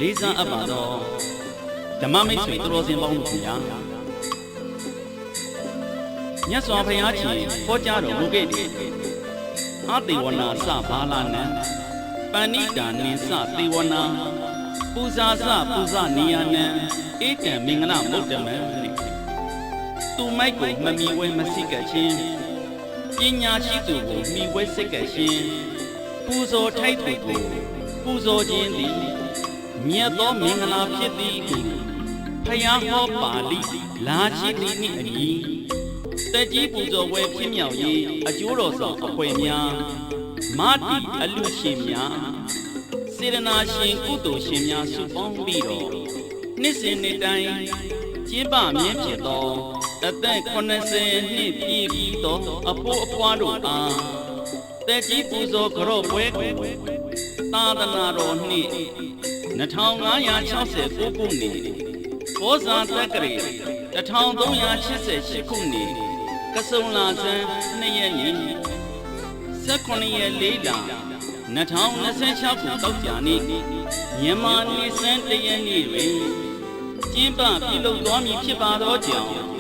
လေးစားအပ်ပါတော့ဓမ္မမိတ်ဆွေတော်စင်ပေါင်းတို့ခင်ဗျာမြတ်စွာဘုရားကြီးဟောကြားတော်မူခဲ့တဲ့အာသေဝနာစဘာလာနံပဏိတာနိစသေဝနာပူဇာစပူဇနိယနံဧကံမင်္ဂလမုဒ္ဓမံသူမိုက်ကိုမမီဝဲမစိကချင်းပညာရှိသူကိုမိဝဲစိကချင်းပူဇော်ထိုက်သူကိုပူဇော်ခြင်းသည်မြတ်သောမင်္ဂလာဖြစ်သည်ဟုဖယားဟောပါဠိလာရှိသည်နှင့်အညီတက်ကြီးပူဇော်ပွဲဖြစ်မြောက်ရေးအကျိုးတော်ဆောင်အဖွဲ့များမာတိအလူရှင်များစေရနာရှင်ကုသိုလ်ရှင်များစုပေါင်းပြီးတော့နှစ်စဉ်နှစ်တိုင်းကျင်းပမြဲဖြစ်သောအသက်80နှစ်ပြည့်ပြီးသောအဖိုးအဖွားတို့အားတက်ကြီးပူဇော်ကြော့ပွဲကိုသာသနာတော်နှင့်2569ခုနှစ်ဘောဇာတက္ကရာ1388ခုနှစ်ကစုံလာဇန်2ရက်နေ့18ရက်4လ2026ခုတောက်ကြနေ့မြန်မာနေ့စံ1ရက်နေ့တွင်ကျင်းပပြုလုပ်သွားမည်ဖြစ်ပါသောကြောင့်